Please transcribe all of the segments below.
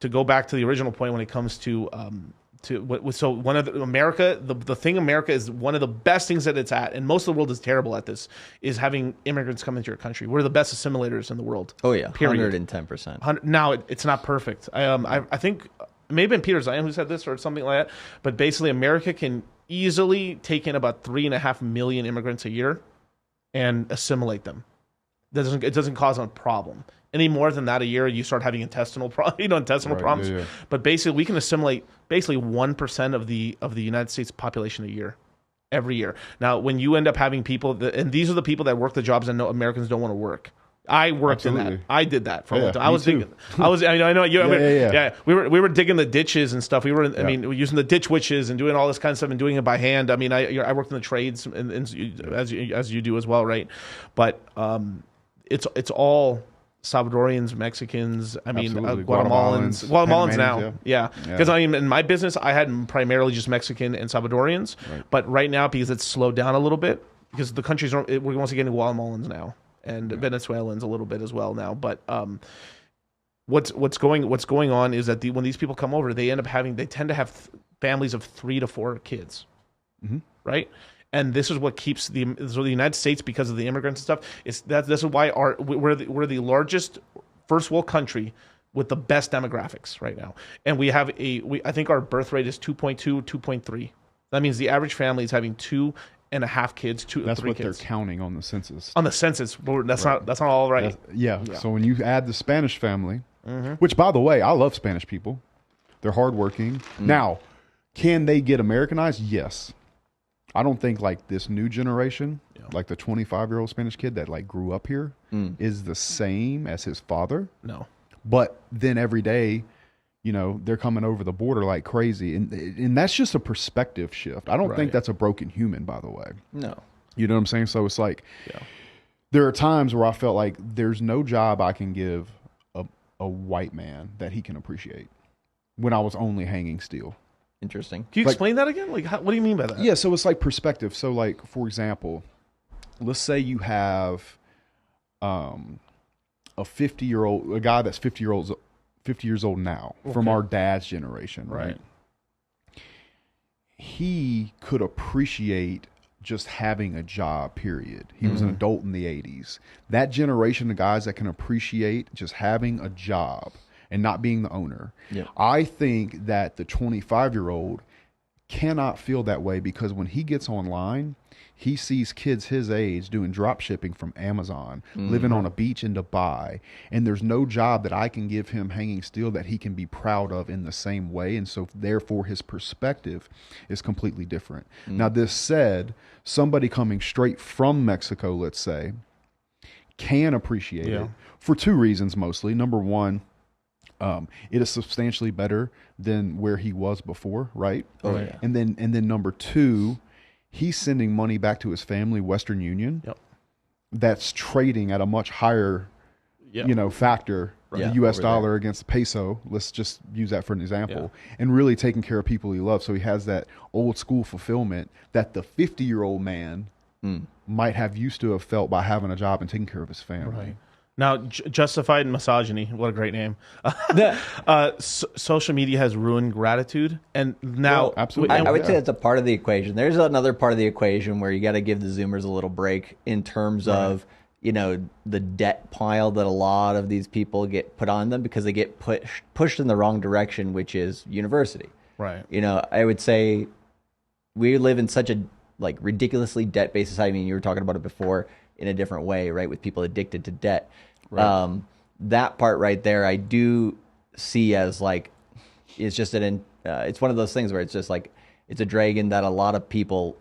to go back to the original point when it comes to so one of America, the thing America is one of the best things that it's at, and most of the world is terrible at this, is having immigrants come into your country. We're the best assimilators in the world. Oh yeah, period. 110%. Now it's not perfect. I think it may have been Peter Zion who said this or something like that, but basically America can easily take in about 3.5 million immigrants a year and assimilate them. It doesn't cause a problem. Any more than that a year, you start having intestinal problems. Yeah. But basically, we can assimilate basically 1% of the United States population a year, every year. Now, when you end up having people, and these are the people that work the jobs that Americans don't want to work. I worked in that. I did that for a long time. I was digging. I know. Yeah. We were digging the ditches and stuff. We were using the ditch witches and doing all this kind of stuff and doing it by hand. I mean, I worked in the trades as you do as well, right? But it's all Salvadorians, Mexicans, Guatemalans now. Yeah. Because in my business, I had primarily just Mexican and Salvadorians. Right. But right now, because it's slowed down a little bit, because the countries we're mostly getting Guatemalans now and Venezuelans a little bit as well now. But what's going on is that when these people come over, they tend to have families of 3 to 4 kids, right? And this is what keeps the United States, because of the immigrants and stuff. This is why we're the largest first world country with the best demographics right now. And we have I think our birth rate is 2.2, 2.3. That means the average family is having 2.5 kids, 2 to 3 kids. That's what they're counting on the census. On the census, but that's not all right. Yeah. So when you add the Spanish family, which by the way, I love Spanish people. They're hardworking. Now, can they get Americanized? Yes. I don't think like this new generation, like the 25-year-old Spanish kid that like grew up here, is the same as his father. No. But then every day, they're coming over the border like crazy. And that's just a perspective shift. I don't think that's a broken human, by the way. No. You know what I'm saying? So it's like, there are times where I felt like there's no job I can give a white man that he can appreciate when I was only hanging steel. Interesting. Can you explain that again? Like, what do you mean by that? Yeah, so it's like perspective. So, like, for example, let's say you have a guy that's 50 years old now, from our dad's generation, right? He could appreciate just having a job, period. He was an adult in the 80s. That generation of guys that can appreciate just having a job and not being the owner. Yeah. I think that the 25-year-old cannot feel that way, because when he gets online, he sees kids his age doing drop shipping from Amazon, living on a beach in Dubai, and there's no job that I can give him hanging steel that he can be proud of in the same way. And so therefore his perspective is completely different. Now, this said, somebody coming straight from Mexico, let's say, can appreciate it for 2 reasons mostly. Number one, it is substantially better than where he was before, right? Oh yeah. And then number 2, he's sending money back to his family, Western Union. Yep. That's trading at a much higher, factor. The U.S. dollar against the peso. Let's just use that for an example. And really taking care of people he loves. So he has that old school fulfillment that the 50-year-old man might have used to have felt by having a job and taking care of his family. Right. Now, justified misogyny. What a great name. Social media has ruined gratitude, and now absolutely, I would say that's a part of the equation. There's another part of the equation where you got to give the Zoomers a little break in terms of the debt pile that a lot of these people get put on them because they get pushed in the wrong direction, which is university. Right. I would say we live in such a ridiculously debt-based society. I mean, you were talking about it before in a different way, right? With people addicted to debt. Right. That part right there, I do see as it's just it's one of those things where it's just it's a dragon that a lot of people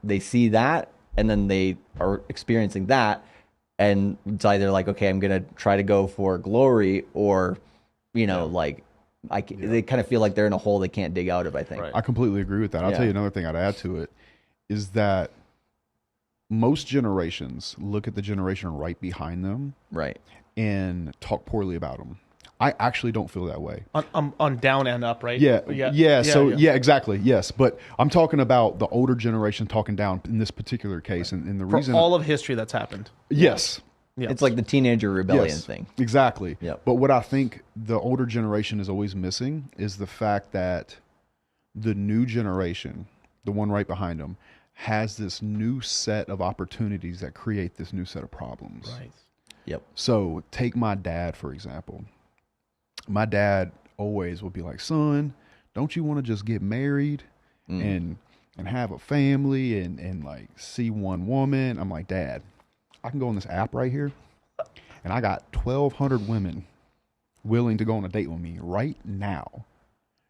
they see that and then they are experiencing that, and it's either okay, I'm gonna try to go for glory, or they kind of feel like they're in a hole they can't dig out of. I think. I completely agree with that. I'll tell you another thing I'd add to it is that most generations look at the generation right behind them, right, and talk poorly about them. I actually don't feel that way. On down and up, right? Yeah. Exactly. Yes, but I'm talking about the older generation talking down in this particular case, and the reason for all of history that's happened. Yes, Yeah. It's like the teenager rebellion Yes, thing. exactly. Yep. But what I think the older generation is always missing is the fact that the new generation, the one right behind them, has this new set of opportunities that create this new set of problems. Right. Yep. So take my dad, for example. My dad always would be like, son, don't you want to just get married and have a family and like see one woman? I'm like, Dad, I can go on this app right here and I got 1,200 women willing to go on a date with me right now.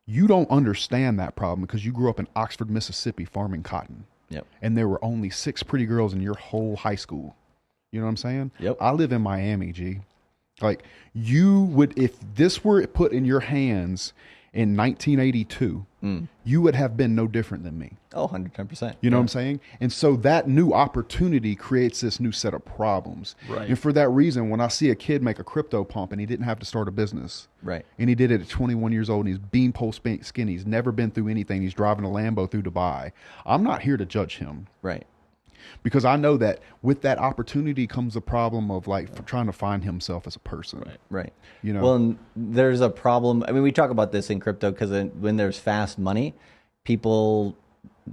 You don't understand that problem because you grew up in Oxford, Mississippi farming cotton. Yep. And there were only 6 pretty girls in your whole high school. You know what I'm saying? Yep. I live in Miami, G. Like, you would, if this were put in your hands in 1982, you would have been no different than me. Oh, 110%. You know what I'm saying? And so that new opportunity creates this new set of problems. Right. And for that reason, when I see a kid make a crypto pump and he didn't have to start a business, Right. and he did it at 21 years old and he's beanpole skinny, he's never been through anything, he's driving a Lambo through Dubai, I'm not here to judge him. Right. Because I know that with that opportunity comes the problem of like trying to find himself as a person. Right. You know? Well, and there's a problem. I mean, we talk about this in crypto because when there's fast money, people,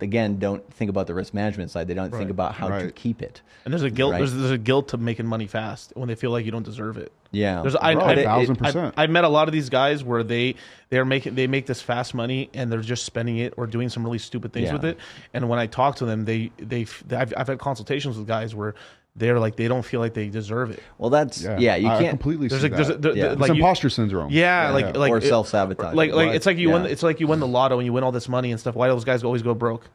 again, don't think about the risk management side. They don't think about how to Right. keep it. And there's a guilt. Right. There's a guilt to making money fast when they feel like you don't deserve it. Yeah. There's Bro, 1,000%. I met a lot of these guys where they make this fast money and they're just spending it or doing some really stupid things Yeah. with it. And when I talk to them, I've had consultations with guys where they're like they don't feel like they deserve it. Well, that's, yeah, you I can't. completely There's see like that. Yeah. It's like imposter syndrome. yeah, or self-sabotage. Like it's like you Yeah. win. It's like you win the lotto and you win all this money and stuff. Why do those guys always go broke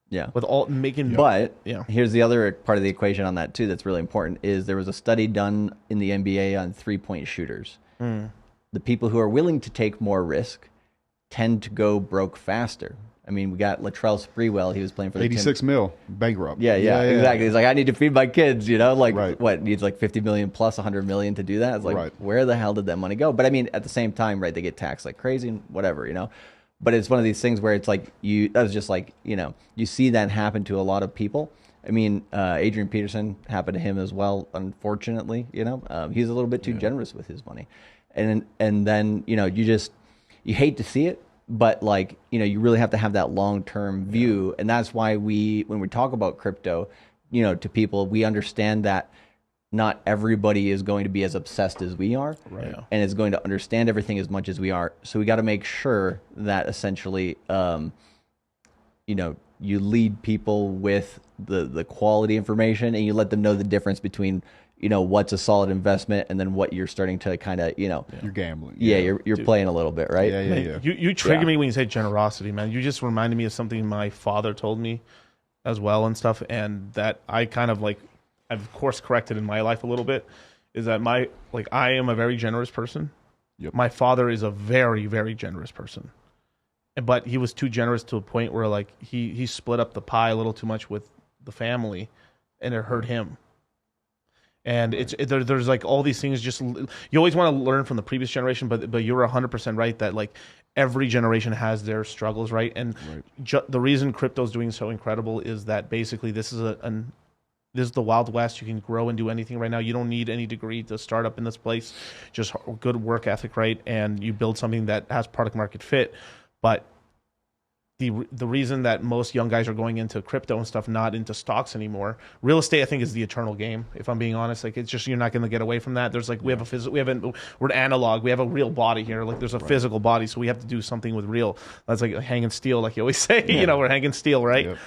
Yeah. with all making? But Yeah. here's the other part of the equation on that too that's really important is there was a study done in the NBA on 3-point shooters. The people who are willing to take more risk tend to go broke faster. I mean, we got Latrell Sprewell. He was playing for the 86 mil bankrupt. Yeah, exactly. He's like, I need to feed my kids, you know, like Right. what needs like 50 million plus 100 million to do that. It's like, Right. where the hell did that money go? But I mean, at the same time, right, they get taxed like crazy and whatever, you know, but it's one of these things where it's like that was just like, you know, you see that happen to a lot of people. I mean, Adrian Peterson happened to him as well, unfortunately, you know, he's a little bit too generous with his money. And then, you know, you hate to see it, but like, you know, you really have to have that long-term view. And that's why when we talk about crypto, you know, to people, we understand that not everybody is going to be as obsessed as we are, Right. and is going to understand everything as much as we are. So we got to make sure that essentially, you know, you lead people with the quality information and you let them know the difference between, you know, what's a solid investment and then what you're starting to kind of, you know, You're gambling. you're playing a little bit, right? Yeah, yeah, yeah. You trigger Yeah. me when you say generosity, man. You just reminded me of something my father told me as well and stuff, and that I kind of like, I've course corrected in my life a little bit, is that I am a very generous person. Yep. My father is a very, very generous person. But he was too generous to a point where like he split up the pie a little too much with the family and it hurt him. And there's like all these things. Just you always want to learn from the previous generation, but you're 100% right that like every generation has their struggles, right? And the reason crypto is doing so incredible is that basically this is this is the Wild West. You can grow and do anything right now. You don't need any degree to start up in this place. Just good work ethic, right? And you build something that has product market fit. But the reason that most young guys are going into crypto and stuff, not into stocks anymore, real estate, I think, is the eternal game. If I'm being honest, like it's just you're not going to get away from that. There's like we're an analog. We have a real body here. Like there's a physical body, so we have to do something with real. That's like hanging steel, like you always say. You know, we're hanging steel, right? Yep.